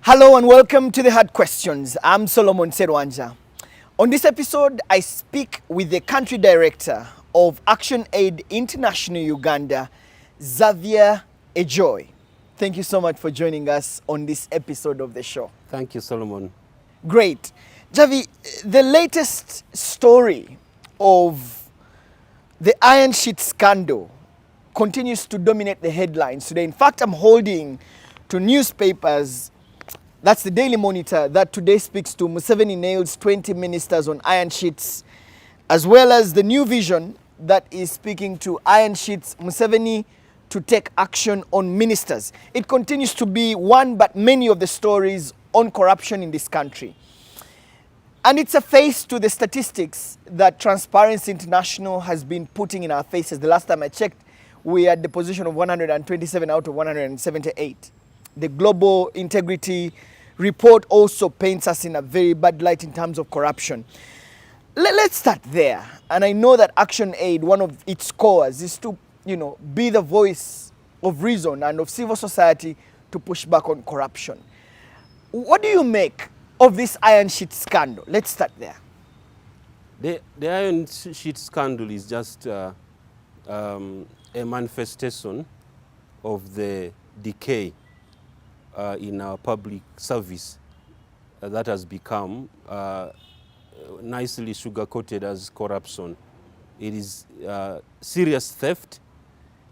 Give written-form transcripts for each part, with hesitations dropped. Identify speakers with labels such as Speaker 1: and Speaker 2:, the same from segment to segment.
Speaker 1: Hello and welcome to the Hard Questions. I'm Sserwanja. On this episode, I speak with the country director of ActionAid International Uganda, Xavier Ejoyi. Thank you so much for joining us on this episode of the show.
Speaker 2: Thank you, Solomon.
Speaker 1: Great. Javi, the latest story of the Iron Sheet scandal continues to dominate the headlines today. In fact, I'm holding to newspapers. That's the Daily Monitor that today speaks to Museveni nails 20 ministers on iron sheets, as well as the New Vision that is speaking to iron sheets, Museveni to take action on ministers. It continues to be one but many of the stories on corruption in this country. And it's a face to the statistics that Transparency International has been putting in our faces. The last time I checked, we are at the position of 127 out of 178. The Global Integrity Report also paints us in a very bad light in terms of corruption. Let's start there. And I know that ActionAid, one of its cores is to, be the voice of reason and of civil society to push back on corruption. What do you make of this Iron Sheet scandal? Let's start there.
Speaker 2: The Iron Sheet scandal is just a manifestation of the decay in our public service that has become nicely sugar-coated as corruption. It is serious theft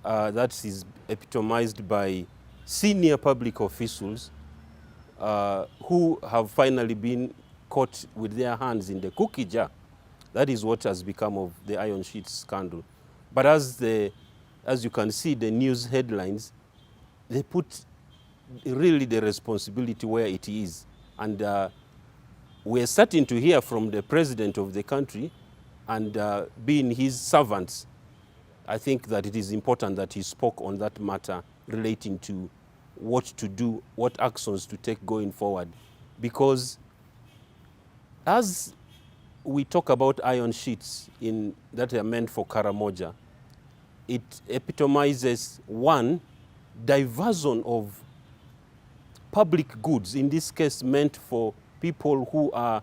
Speaker 2: that is epitomized by senior public officials who have finally been caught with their hands in the cookie jar. That is what has become of the Iron Sheet scandal. But as you can see, the news headlines, they put really the responsibility where it is. And we're starting to hear from the president of the country and being his servants. I think that it is important that he spoke on that matter relating to what to do, what actions to take going forward. Because as we talk about iron sheets that are meant for Karamoja, it epitomizes one, diversion of public goods, in this case meant for people who are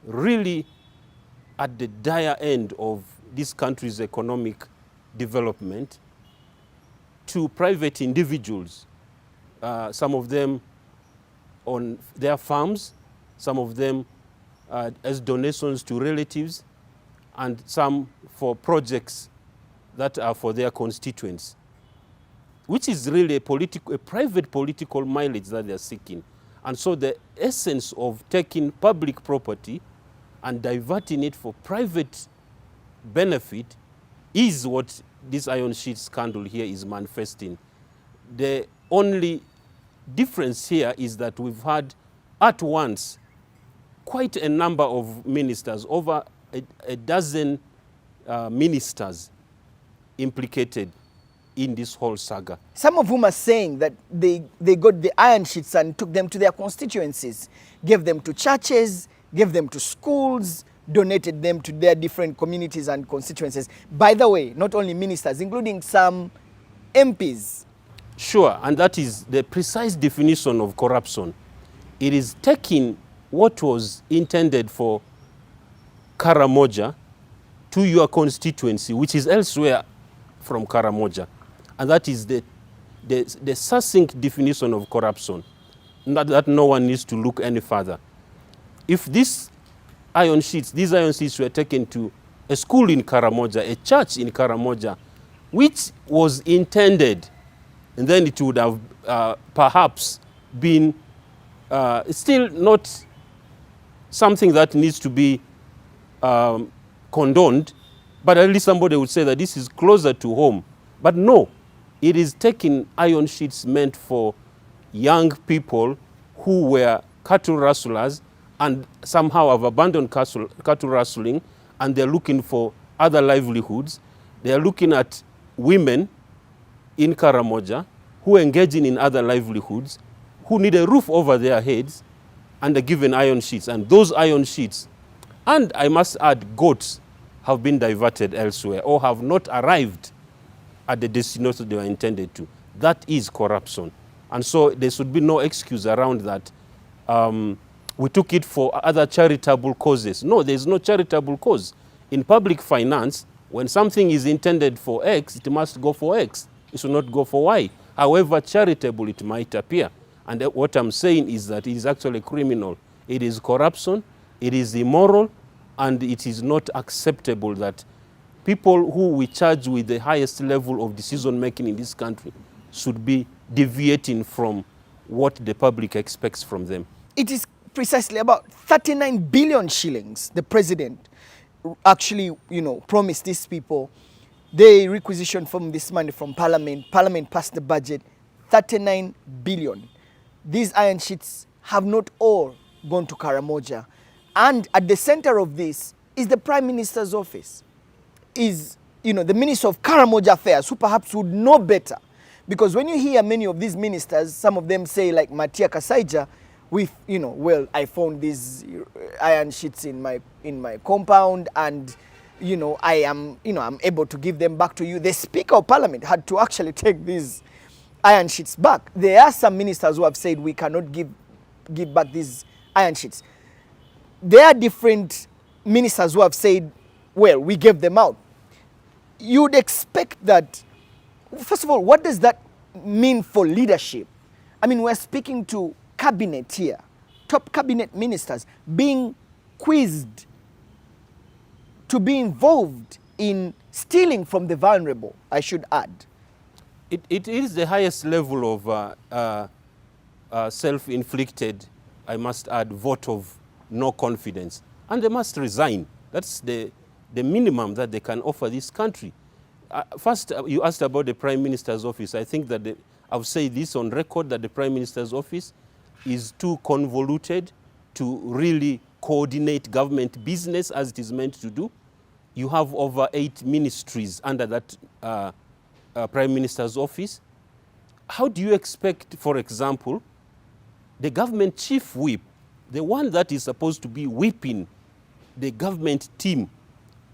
Speaker 2: really at the dire end of this country's economic development, to private individuals, some of them on their farms, some of them as donations to relatives, and some for projects that are for their constituents, which is really a private political mileage that they're seeking. And so the essence of taking public property and diverting it for private benefit is what this Iron Sheet scandal here is manifesting. The only difference here is that we've had at once quite a number of ministers, over a dozen ministers implicated in this whole saga.
Speaker 1: Some of whom are saying that they got the iron sheets and took them to their constituencies, gave them to churches, gave them to schools, donated them to their different communities and constituencies. By the way, not only ministers, including some MPs.
Speaker 2: Sure, and that is the precise definition of corruption. It is taking what was intended for Karamoja to your constituency, which is elsewhere from Karamoja. And that is the succinct definition of corruption, that no one needs to look any further. If these iron sheets were taken to a school in Karamoja, a church in Karamoja, which was intended, and then it would have perhaps been still not something that needs to be condoned, but at least somebody would say that this is closer to home. But no, it is taking iron sheets meant for young people who were cattle rustlers and somehow have abandoned cattle rustling, and they're looking for other livelihoods. They're looking at women in Karamoja who are engaging in other livelihoods, who need a roof over their heads, and are given iron sheets. And those iron sheets, and I must add, goats, have been diverted elsewhere or have not arrived at the destination they were intended to. That is corruption. And so there should be no excuse around that. we took it for other charitable causes. No, there is no charitable cause. In public finance, when something is intended for X, it must go for X. It should not go for Y. However charitable it might appear. And what I'm saying is that it is actually criminal. It is corruption, it is immoral, and it is not acceptable that people who we charge with the highest level of decision making in this country should be deviating from what the public expects from them.
Speaker 1: It is precisely about 39 billion shillings the president actually, promised these people. They requisitioned from this money from Parliament. Parliament passed the budget, 39 billion. These iron sheets have not all gone to Karamoja. And at the center of this is the Prime Minister's office, is the Minister of Karamoja Affairs, who perhaps would know better. Because when you hear many of these ministers, some of them say, like Matia Kasaija, well, I found these iron sheets in my compound, and I'm able to give them back to you. The Speaker of Parliament had to actually take these iron sheets back. There are some ministers who have said we cannot give back these iron sheets. There are different ministers who have said, well, we gave them out. You'd expect that, first of all, what does that mean for leadership? I mean, we're speaking to cabinet here, top cabinet ministers being quizzed to be involved in stealing from the vulnerable, I should add.
Speaker 2: It is the highest level of self-inflicted, I must add, vote of no confidence. And they must resign. That's the minimum that they can offer this country. First, you asked about the Prime Minister's office. I think that I've said this on record, that the Prime Minister's office is too convoluted to really coordinate government business as it is meant to do. You have over 8 ministries under that Prime Minister's office. How do you expect, for example, the government chief whip, the one that is supposed to be whipping the government team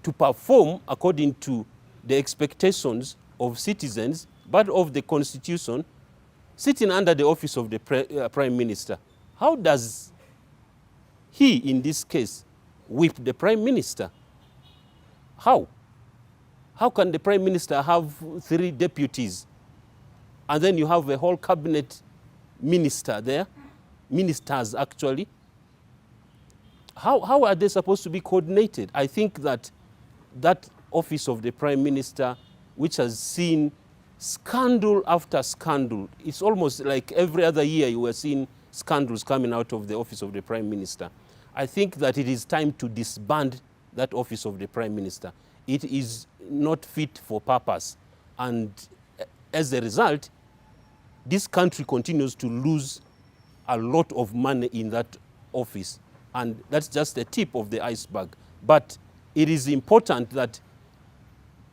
Speaker 2: to perform according to the expectations of citizens, but of the Constitution, sitting under the office of the Prime Minister? How does he, in this case, whip the Prime Minister? How? How can the Prime Minister have 3 deputies and then you have a whole cabinet minister there, ministers actually? How are they supposed to be coordinated? I think that that office of the Prime Minister, which has seen scandal after scandal, it's almost like every other year you were seeing scandals coming out of the office of the Prime Minister. I think that it is time to disband that office of the Prime Minister. It is not fit for purpose. And as a result, this country continues to lose a lot of money in that office. And that's just the tip of the iceberg. But it is important that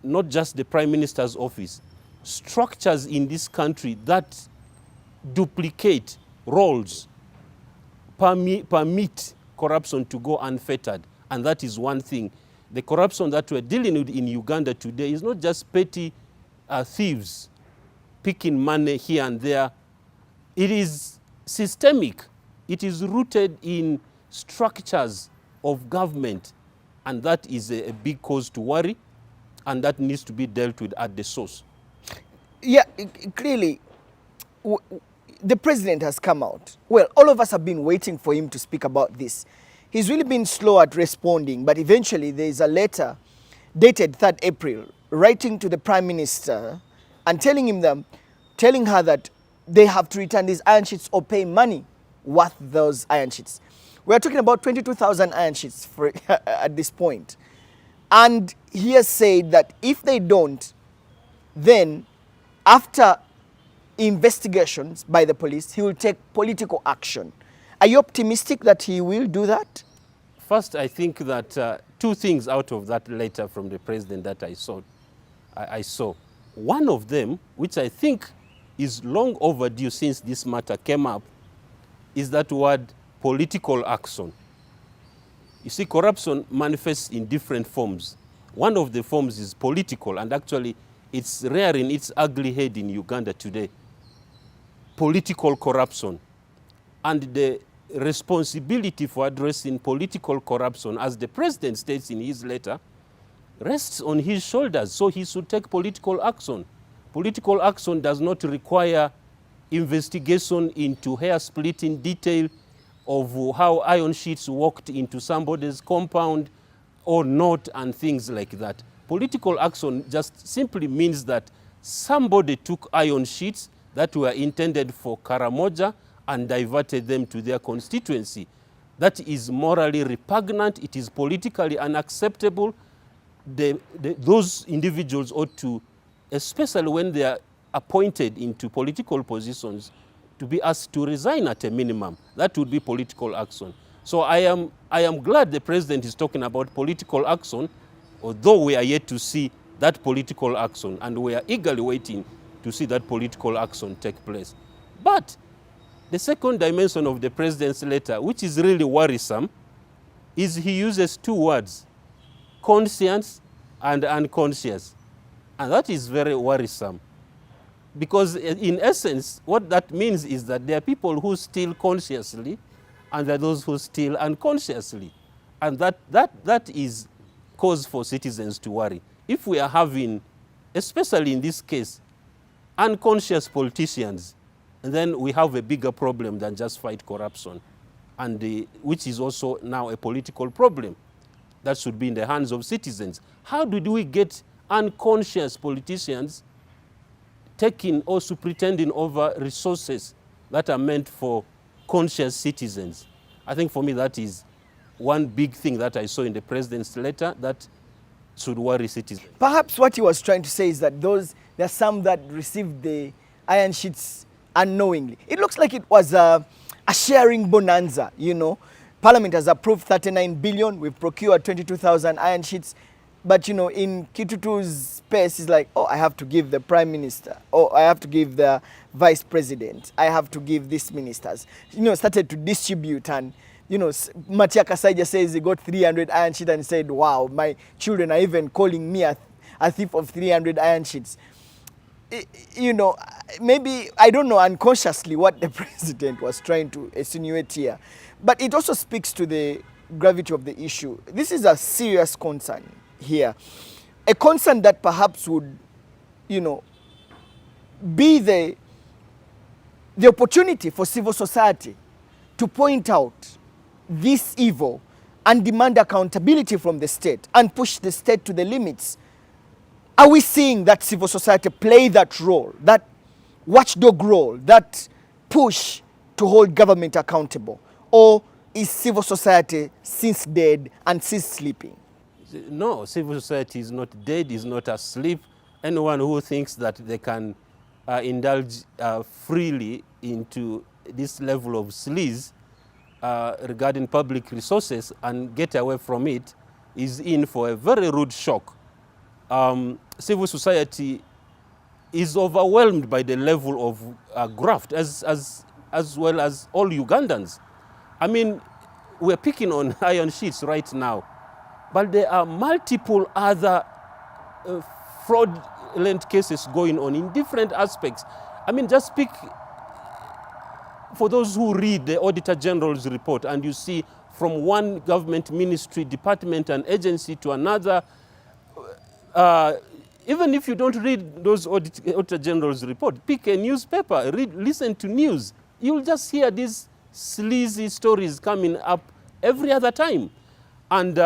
Speaker 2: not just the Prime Minister's office, structures in this country that duplicate roles permit corruption to go unfettered. And that is one thing. The corruption that we're dealing with in Uganda today is not just petty thieves picking money here and there. It is systemic. It is rooted in structures of government. And that is a big cause to worry. And that needs to be dealt with at the source.
Speaker 1: Yeah, clearly, the president has come out. Well, all of us have been waiting for him to speak about this. He's really been slow at responding, but eventually there is a letter dated 3rd April writing to the Prime Minister and telling her that they have to return these iron sheets or pay money worth those iron sheets. We're talking about 22,000 iron sheets at this point. And he has said that if they don't, then after investigations by the police, he will take political action. Are you optimistic that he will do that?
Speaker 2: First, I think that 2 things out of that letter from the president that I saw. One of them, which I think is long overdue since this matter came up, is that word political action. You see, corruption manifests in different forms. One of the forms is political, and actually it's rearing its ugly head in Uganda today. Political corruption. And the responsibility for addressing political corruption, as the president states in his letter, rests on his shoulders, so he should take political action. Political action does not require investigation into hair-splitting detail of how iron sheets walked into somebody's compound or not, and things like that. Political action just simply means that somebody took iron sheets that were intended for Karamoja and diverted them to their constituency. That is morally repugnant. It is politically unacceptable. Those individuals ought to, especially when they are appointed into political positions, to be asked to resign at a minimum. That would be political action. So I am glad the president is talking about political action, although we are yet to see that political action, and we are eagerly waiting to see that political action take place. But the second dimension of the president's letter, which is really worrisome, is he uses two words, conscience and unconscious. And that is very worrisome, because in essence, what that means is that there are people who steal consciously and there are those who steal unconsciously. And that is cause for citizens to worry. If we are having, especially in this case, unconscious politicians, then we have a bigger problem than just fight corruption, and which is also now a political problem that should be in the hands of citizens. How did we get unconscious politicians taking or pretending over resources that are meant for conscious citizens? I think for me that is one big thing that I saw in the president's letter that should worry citizens.
Speaker 1: Perhaps what he was trying to say is that there are some that received the iron sheets unknowingly. It looks like it was a sharing bonanza, you know. Parliament has approved 39 billion. We've procured 22,000 iron sheets. But, you know, in Kitutu's space, it's like, oh, I have to give the prime minister. Oh, I have to give the vice president. I have to give these ministers. You know, started to distribute. And, you know, Matia Kasaija says he got 300 iron sheets and said, wow, my children are even calling me a thief of 300 iron sheets. You know, maybe, I don't know unconsciously what the president was trying to insinuate here. But it also speaks to the gravity of the issue. This is a serious concern here. A concern that perhaps would, you know, be the opportunity for civil society to point out this evil and demand accountability from the state and push the state to the limits. Are we seeing that civil society play that role, that watchdog role, that push to hold government accountable? Or is civil society since dead and since sleeping?
Speaker 2: No, civil society is not dead, is not asleep. Anyone who thinks that they can indulge freely into this level of sleaze regarding public resources and get away from it is in for a very rude shock. Civil society is overwhelmed by the level of graft, as well as all Ugandans. I mean, we're picking on iron sheets right now, but there are multiple other fraudulent cases going on in different aspects. I mean, just pick, for those who read the Auditor General's report and you see from one government ministry, department and agency to another, even if you don't read those Auditor General's report, pick a newspaper, listen to news. You'll just hear these sleazy stories coming up every other time. And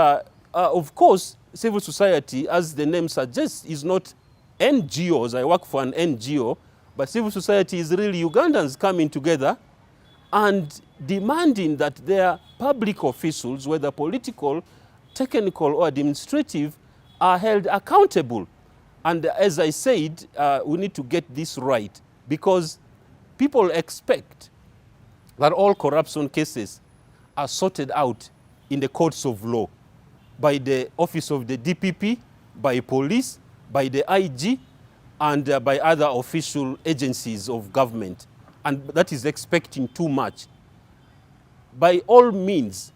Speaker 2: of course, civil society, as the name suggests, is not NGOs. I work for an NGO, but civil society is really Ugandans coming together and demanding that their public officials, whether political, technical, or administrative, are held accountable. And as I said, we need to get this right, because people expect that all corruption cases are sorted out in the courts of law by the office of the DPP, by police, by the IG, and by other official agencies of government. And that is expecting too much. By all means,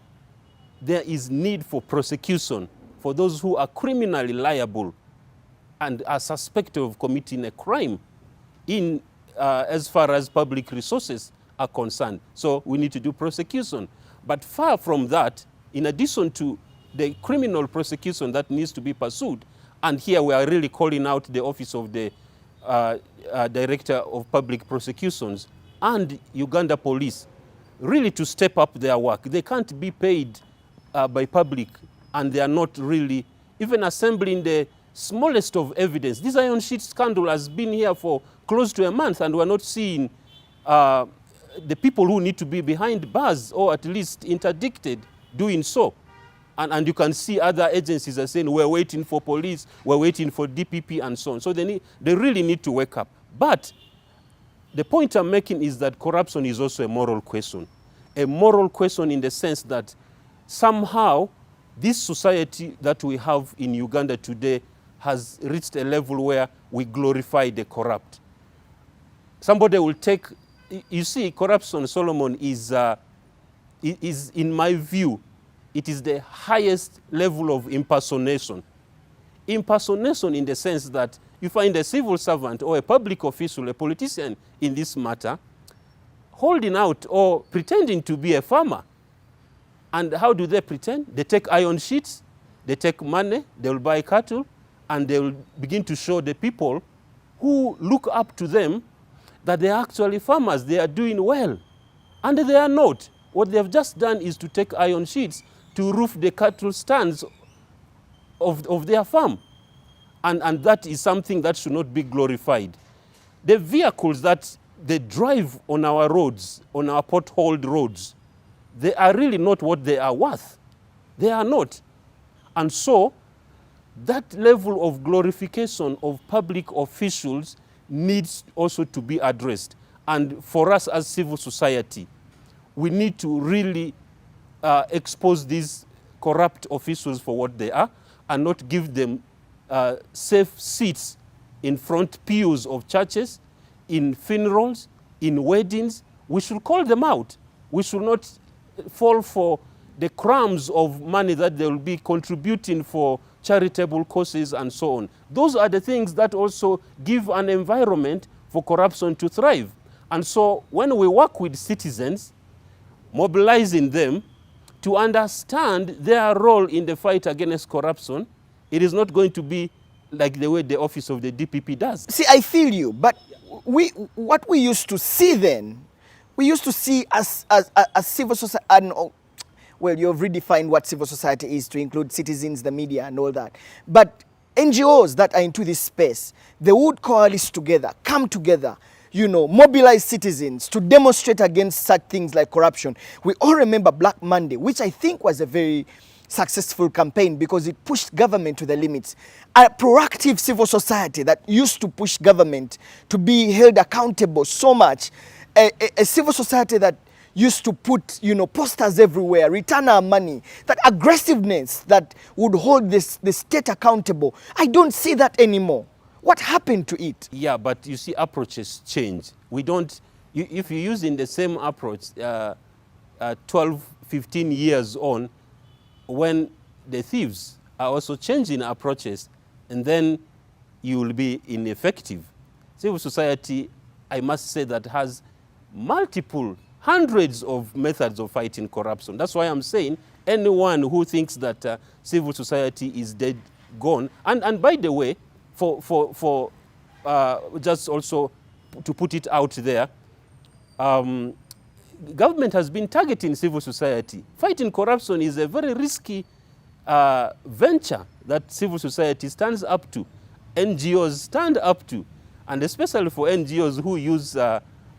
Speaker 2: there is need for prosecution for those who are criminally liable and are suspected of committing a crime in as far as public resources are concerned. So we need to do prosecution. But far from that, in addition to the criminal prosecution that needs to be pursued, and here we are really calling out the Office of the Director of Public Prosecutions and Uganda Police really to step up their work. They can't be paid by public, and they are not really even assembling the smallest of evidence. This iron sheet scandal has been here for close to a month, and we're not seeing the people who need to be behind bars or at least interdicted doing so. And you can see other agencies are saying, we're waiting for police, we're waiting for DPP and so on. So they really need to wake up. But the point I'm making is that corruption is also a moral question. A moral question in the sense that somehow this society that we have in Uganda today has reached a level where we glorify the corrupt. Somebody will take, you see, corruption, Solomon, is in my view, it is the highest level of impersonation. Impersonation in the sense that you find a civil servant or a public official, a politician in this matter, holding out or pretending to be a farmer. And how do they pretend? They take iron sheets, they take money, they will buy cattle, and they will begin to show the people who look up to them that they are actually farmers, they are doing well. And they are not. What they have just done is to take iron sheets to roof the cattle stands of their farm. And that is something that should not be glorified. The vehicles that they drive on our roads, on our potholed roads, they are really not what they are worth. They are not. And so, that level of glorification of public officials needs also to be addressed. And for us as civil society, we need to really expose these corrupt officials for what they are and not give them safe seats in front pews of churches, in funerals, in weddings. We should call them out. We should not fall for the crumbs of money that they will be contributing for charitable causes and so on. Those are the things that also give an environment for corruption to thrive. And so when we work with citizens, mobilizing them to understand their role in the fight against corruption, it is not going to be like the way the office of the DPP does.
Speaker 1: See, I feel you, but what we used to see then, we used to see as civil society, well, you've redefined what civil society is to include citizens, the media, and all that. But NGOs that are into this space, they would coalesce together, come together, you know, mobilize citizens to demonstrate against such things like corruption. We all remember Black Monday, which I think was a very successful campaign because it pushed government to the limits. A proactive civil society that used to push government to be held accountable so much. A civil society that used to put, you know, posters everywhere, return our money, that aggressiveness that would hold the state accountable. I don't see that anymore. What happened to it?
Speaker 2: Yeah, but you see, approaches change. We don't, if you're using the same approach 12, 15 years on, when the thieves are also changing approaches, and then you will be ineffective. Civil society, I must say, that has multiple, hundreds of methods of fighting corruption. That's why I'm saying anyone who thinks that civil society is dead, gone, and by the way, for just also to put it out there, government has been targeting civil society. Fighting corruption is a very risky venture that civil society stands up to, NGOs stand up to, and especially for NGOs who use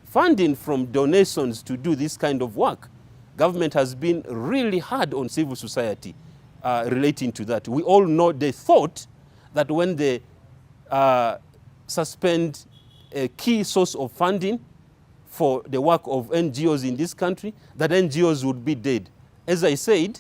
Speaker 2: funding from donations to do this kind of work. Government has been really hard on civil society relating to that. We all know they thought that when they suspend a key source of funding for the work of NGOs in this country, that NGOs would be dead. As I said,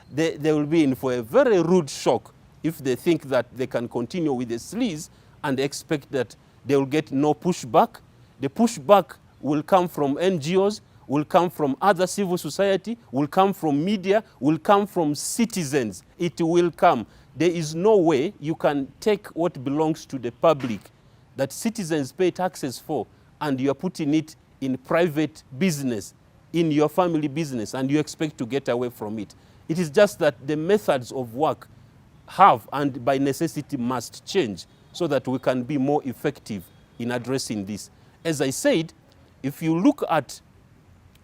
Speaker 2: they will be in for a very rude shock if they think that they can continue with the sleaze and expect that they will get no pushback. The pushback will come from NGOs, will come from other civil society, will come from media, will come from citizens. It will come. There is no way you can take what belongs to the public that citizens pay taxes for, and you are putting it in private business, in your family business, and you expect to get away from it. It is just that the methods of work have and by necessity must change so that we can be more effective in addressing this. As I said, if you look at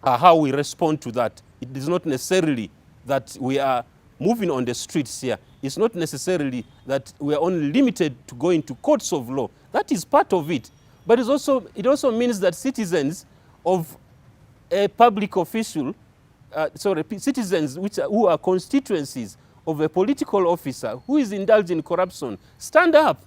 Speaker 2: how we respond to that, it is not necessarily that we are moving on the streets here. It's not necessarily that we are only limited to going to courts of law. That is part of it. But it also means that citizens of a public official, citizens who are constituencies of a political officer who is indulged in corruption, stand up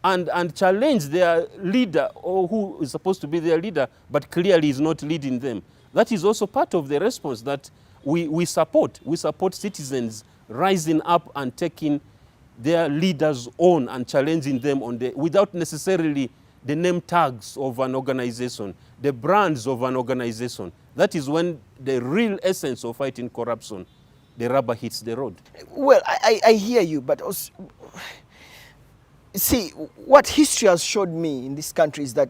Speaker 2: and challenge their leader, or who is supposed to be their leader, but clearly is not leading them. That is also part of the response that we support. We support citizens rising up and taking their leaders on and challenging them without necessarily the name tags of an organization, the brands of an organization. That is when the real essence of fighting corruption, the rubber hits the road.
Speaker 1: Well, I hear you, but also, see, what history has showed me in this country is that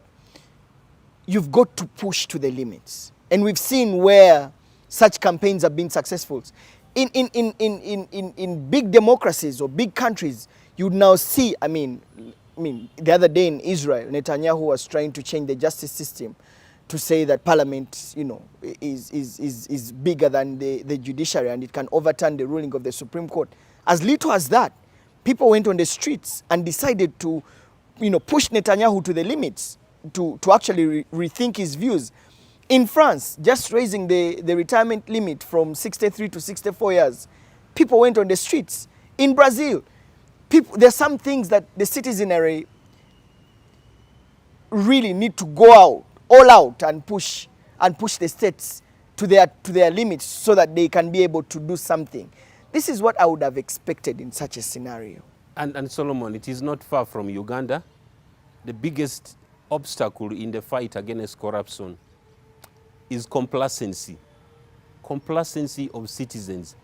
Speaker 1: you've got to push to the limits. And we've seen where such campaigns have been successful. In big democracies or big countries, you now see, I mean, the other day in Israel, Netanyahu was trying to change the justice system to say that parliament, is bigger than the judiciary and it can overturn the ruling of the Supreme Court. As little as that, people went on the streets and decided to, push Netanyahu to the limits, to actually rethink his views. In France, just raising the retirement limit from 63 to 64 years, people went on the streets. In Brazil, there's some things that the citizenry really need to go out, all out, and push the states to their limits so that they can be able to do something. This is what I would have expected in such a scenario.
Speaker 2: And Solomon, it is not far from Uganda. The biggest obstacle in the fight against corruption is complacency. Complacency of citizens.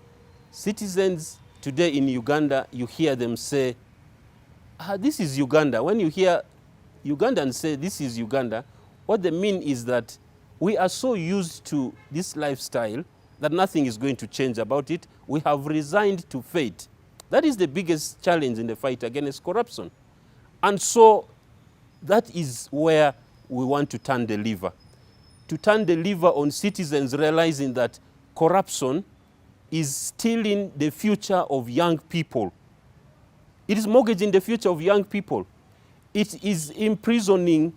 Speaker 2: Citizens today in Uganda, you hear them say, this is Uganda. When you hear Ugandans say this is Uganda, what they mean is that we are so used to this lifestyle that nothing is going to change about it. We have resigned to fate. That is the biggest challenge in the fight against corruption. And so that is where we want to turn the lever. To turn the lever on citizens realizing that corruption is stealing the future of young people. It is mortgaging the future of young people. It is imprisoning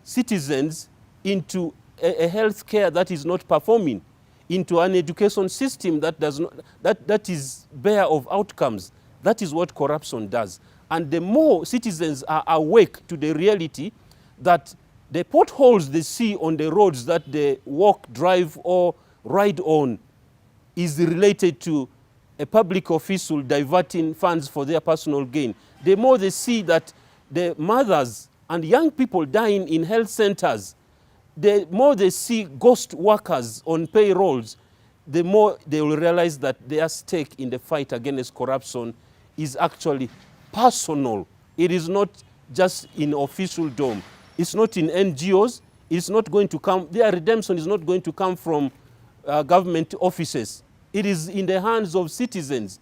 Speaker 2: citizens into a health care that is not performing, into an education system that is bare of outcomes. That is what corruption does. And the more citizens are awake to the reality that the potholes they see on the roads that they walk, drive, or ride on is related to a public official diverting funds for their personal gain, the more they see that the mothers and young people dying in health centers, the more they see ghost workers on payrolls, the more they will realize that their stake in the fight against corruption is actually personal. It is not just in official dome. It's not in NGOs. It's not going to come, their redemption is not going to come from government offices. It is in the hands of citizens.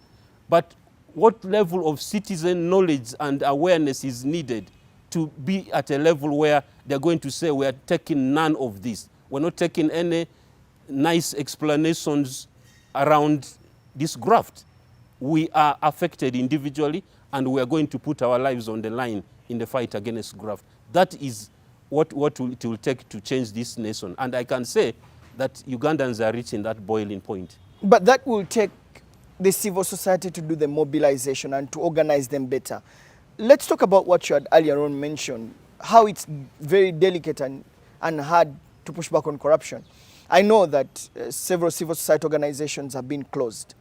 Speaker 2: But what level of citizen knowledge and awareness is needed to be at a level where they're going to say we are taking none of this. We're not taking any nice explanations around this graft. We are affected individually and we are going to put our lives on the line in the fight against graft. That is what it will take to change this nation. And I can say that Ugandans are reaching that boiling point.
Speaker 1: But that will take the civil society to do the mobilization and to organize them better. Let's talk about what you had earlier on mentioned, how it's very delicate and hard to push back on corruption. I know that several civil society organizations have been closed,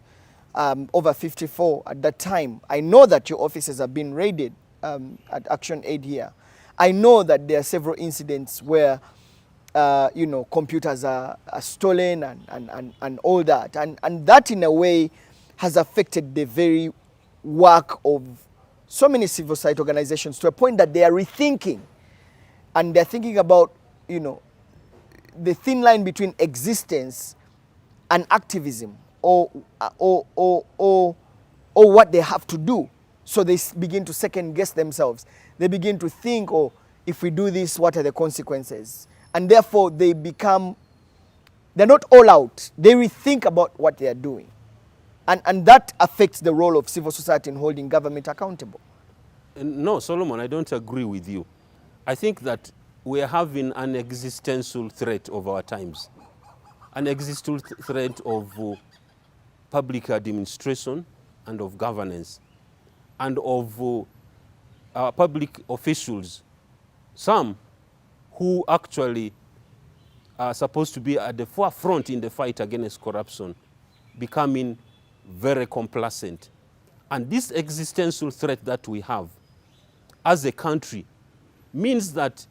Speaker 1: over 54 at that time. I know that your offices have been raided at ActionAid here. I know that there are several incidents where computers are stolen and all that. And that in a way has affected the very work of so many civil society organizations to a point that they are rethinking. And they're thinking about, the thin line between existence and activism, or what they have to do. So they begin to second guess themselves. They begin to think, oh, if we do this, what are the consequences? And therefore they're not all out. They rethink about what they are doing. And that affects the role of civil society in holding government accountable.
Speaker 2: No, Solomon, I don't agree with you. I think that we are having an existential threat of our times, an existential threat of public administration and of governance, and of public officials, some who actually are supposed to be at the forefront in the fight against corruption, becoming very complacent. And this existential threat that we have as a country means that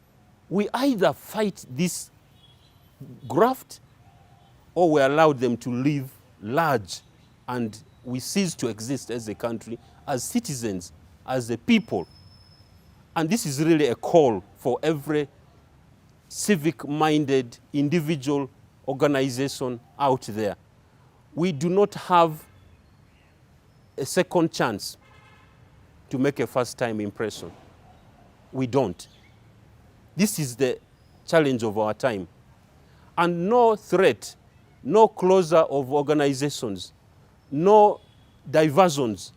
Speaker 2: we either fight this graft or we allow them to live large, and we cease to exist as a country, as citizens, as a people. And this is really a call for every civic-minded individual organization out there. We do not have a second chance to make a first-time impression. We don't. This is the challenge of our time. And no threat, no closure of organizations, no diversions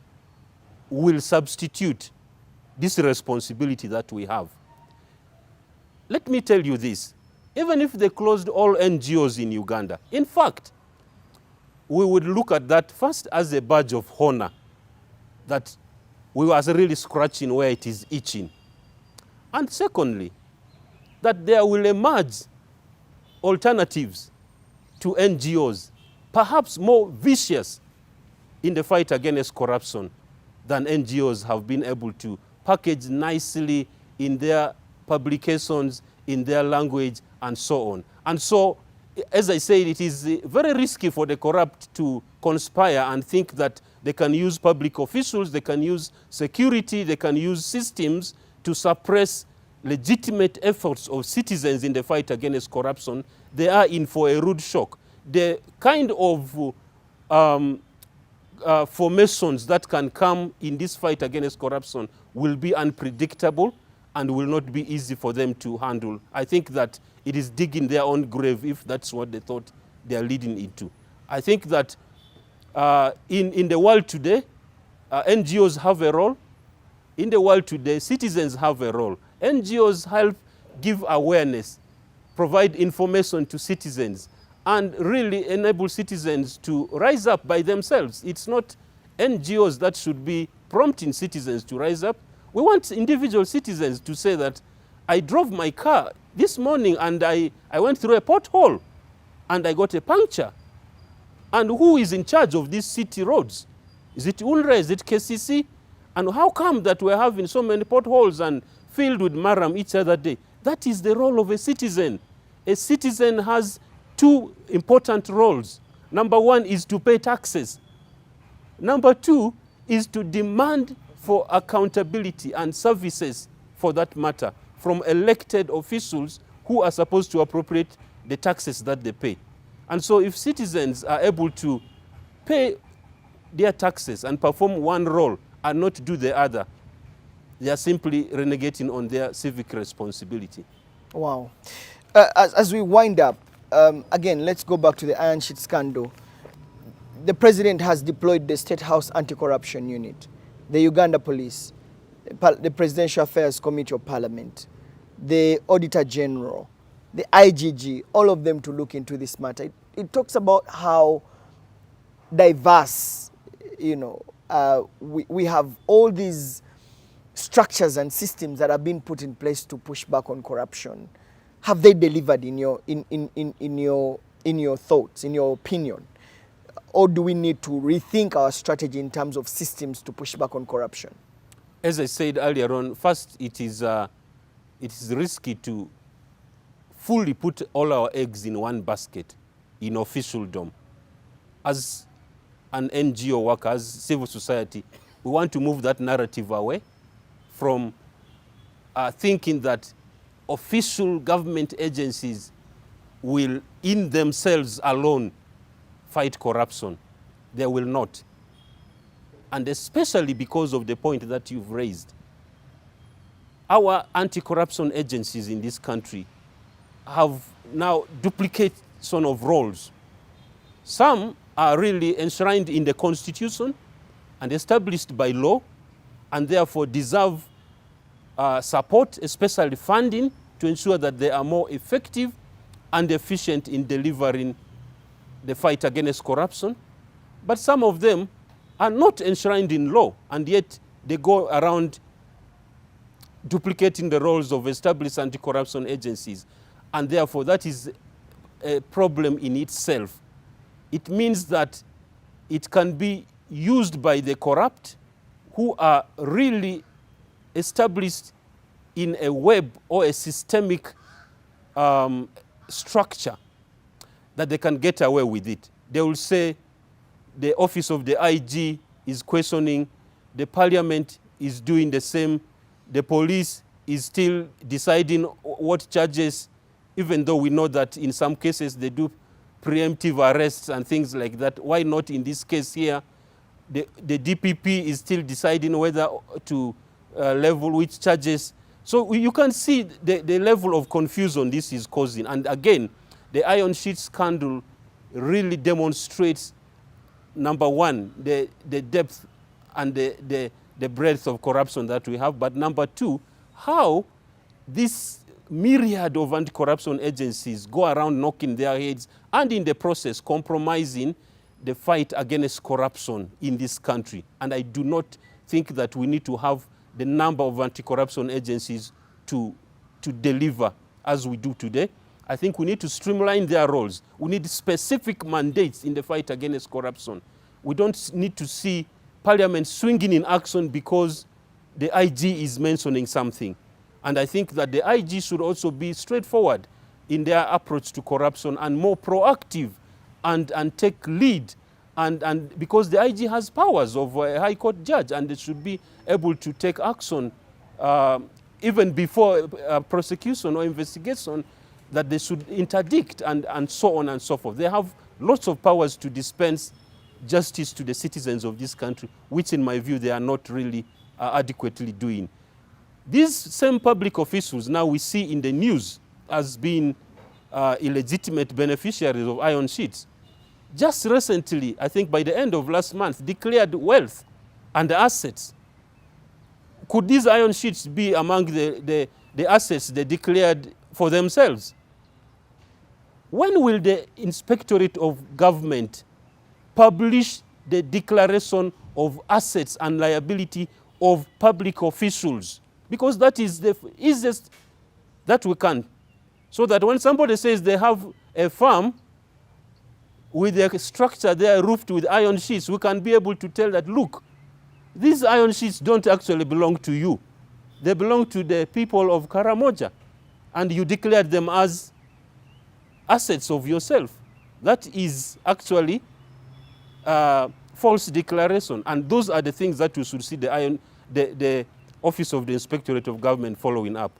Speaker 2: will substitute this responsibility that we have. Let me tell you this, even if they closed all NGOs in Uganda, in fact, we would look at that first as a badge of honor, that we was really scratching where it is itching. And secondly, that there will emerge alternatives to NGOs, perhaps more vicious in the fight against corruption than NGOs have been able to package nicely in their publications, in their language, and so on. And so, as I said, it is very risky for the corrupt to conspire and think that they can use public officials, they can use security, they can use systems to suppress legitimate efforts of citizens in the fight against corruption. They are in for a rude shock. The kind of formations that can come in this fight against corruption will be unpredictable and will not be easy for them to handle. I think that it is digging their own grave if that's what they thought they are leading into. I think that in the world today, NGOs have a role. In the world today, citizens have a role. NGOs help give awareness, provide information to citizens, and really enable citizens to rise up by themselves. It's not NGOs that should be prompting citizens to rise up. We want individual citizens to say that I drove my car this morning and I went through a pothole and I got a puncture. And who is in charge of these city roads? Is it UNRA? Is it KCC? And how come that we're having so many potholes and filled with maram each other day? That is the role of a citizen. A citizen has two important roles. Number one is to pay taxes. Number two is to demand for accountability and services, for that matter, from elected officials who are supposed to appropriate the taxes that they pay. And so if citizens are able to pay their taxes and perform one role and not do the other, they are simply renegating on their civic responsibility.
Speaker 1: Wow. As we wind up, again, let's go back to the Iron Sheet scandal. The president has deployed the State House Anti-Corruption Unit, the Uganda Police, the Presidential Affairs Committee of Parliament, the Auditor General, the IGG, all of them to look into this matter. It talks about how diverse, we have all these structures and systems that have been put in place to push back on corruption. Have they delivered in your thoughts, in your opinion? Or do we need to rethink our strategy in terms of systems to push back on corruption?
Speaker 2: As I said earlier on, first it is risky to fully put all our eggs in one basket in officialdom. As an NGO worker, as civil society, we want to move that narrative away from thinking that official government agencies will in themselves alone fight corruption. They will not. And especially because of the point that you've raised. Our anti-corruption agencies in this country have now duplication of roles. Some are really enshrined in the Constitution and established by law, and therefore deserve support, especially funding, to ensure that they are more effective and efficient in delivering the fight against corruption. But some of them are not enshrined in law, and yet they go around duplicating the roles of established anti-corruption agencies. And therefore, that is a problem in itself. It means that it can be used by the corrupt who are really established in a web or a systemic structure, that they can get away with it. They will say the office of the IG is questioning, the parliament is doing the same, the police is still deciding what charges, even though we know that in some cases they do preemptive arrests and things like that. Why not in this case here? The DPP is still deciding whether to level which charges. So you can see the level of confusion this is causing. And again, the Iron Sheet scandal really demonstrates, number one, the depth and the breadth of corruption that we have. But number two, how this myriad of anti-corruption agencies go around knocking their heads and in the process compromising the fight against corruption in this country. And I do not think that we need to have the number of anti-corruption agencies to deliver as we do today. I think we need to streamline their roles. We need specific mandates in the fight against corruption. We don't need to see Parliament swinging in action because the IG is mentioning something. And I think that the IG should also be straightforward in their approach to corruption and more proactive and take lead. And because the IG has powers of a High Court judge, and they should be able to take action even before prosecution or investigation, that they should interdict and so on and so forth. They have lots of powers to dispense justice to the citizens of this country, which in my view they are not really adequately doing. These same public officials now we see in the news as being illegitimate beneficiaries of iron sheets. Just recently, I think by the end of last month, declared wealth and assets. Could these iron sheets be among the assets they declared for themselves? When will the Inspectorate of Government publish the declaration of assets and liability of public officials? Because that is the easiest that we can. So that when somebody says they have a farm with a structure there roofed with iron sheets, we can be able to tell that, look, these iron sheets don't actually belong to you. They belong to the people of Karamoja. And you declared them as assets of yourself. That is actually false declaration. And those are the things that we should see the Office of the Inspectorate of Government following up.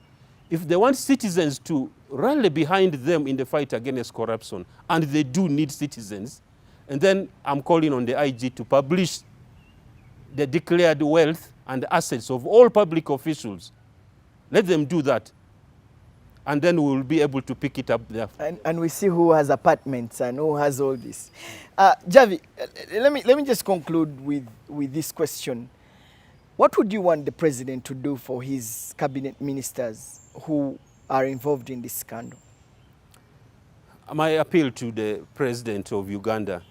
Speaker 2: If they want citizens to rally behind them in the fight against corruption, and they do need citizens, and then I'm calling on the IG to publish the declared wealth and assets of all public officials. Let them do that. And then we will be able to pick it up there.
Speaker 1: And we see who has apartments and who has all this. Javi, let me just conclude with this question. What would you want the president to do for his cabinet ministers who are involved in this scandal?
Speaker 2: My appeal to the president of Uganda,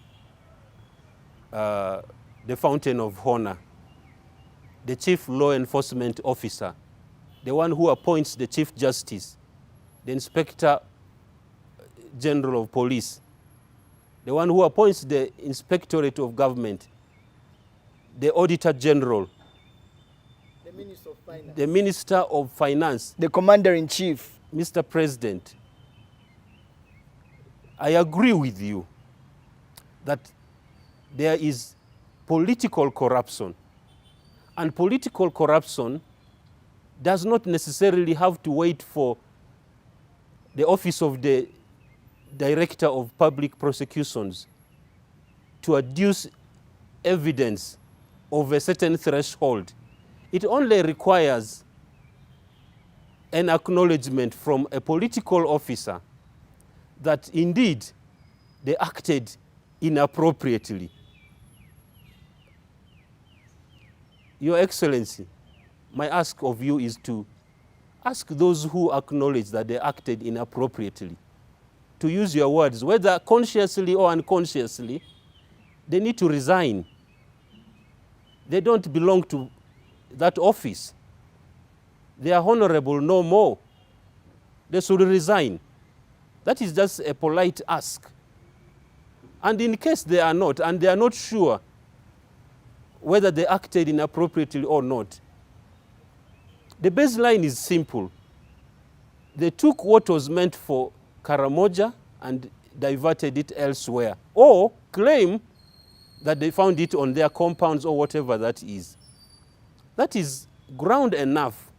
Speaker 2: the fountain of honor, the chief law enforcement officer, the one who appoints the chief justice, the inspector general of police, the one who appoints the inspectorate of government, the auditor general, the minister of finance,
Speaker 1: the commander-in-chief.
Speaker 2: Mr. President, I agree with you that there is political corruption, and political corruption does not necessarily have to wait for the office of the Director of Public Prosecutions to adduce evidence of a certain threshold, it only requires an acknowledgement from a political officer that indeed they acted inappropriately. Your Excellency, my ask of you is to ask those who acknowledge that they acted inappropriately to use your words, whether consciously or unconsciously. They need to resign. They don't belong to that office. They are honorable no more. They should resign. That is just a polite ask. And in case they are not, and they are not sure whether they acted inappropriately or not, the baseline is simple. They took what was meant for Karamoja and diverted it elsewhere, or claim that they found it on their compounds or whatever that is. That is ground enough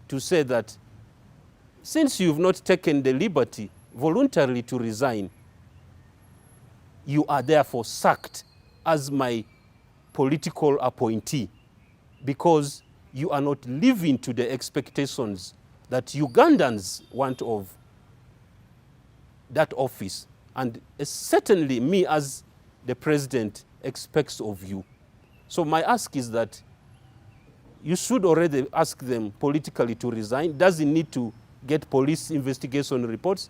Speaker 2: to say that since you've not taken the liberty voluntarily to resign, you are therefore sacked as my political appointee, because you are not living to the expectations that Ugandans want of that office, and certainly me as the president expects of you. So my ask is that you should already ask them politically to resign. Doesn't need to get police investigation reports.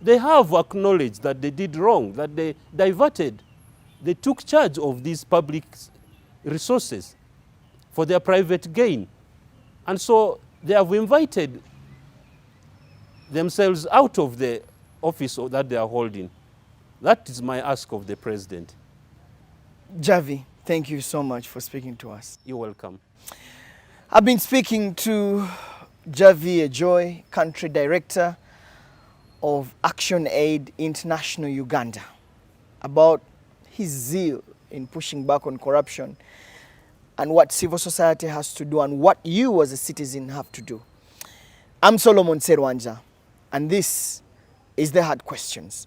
Speaker 2: They have acknowledged that they did wrong, that they diverted. They took charge of these public resources for their private gain. And so they have invited themselves out of the office that they are holding. That is my ask of the president.
Speaker 1: Javi, thank you so much for speaking to us.
Speaker 2: You're welcome.
Speaker 1: I've been speaking to Xavier Ejoyi, Country Director of ActionAid International Uganda, about his zeal in pushing back on corruption and what civil society has to do and what you as a citizen have to do. I'm Sserwanja, and this is The Hard Questions.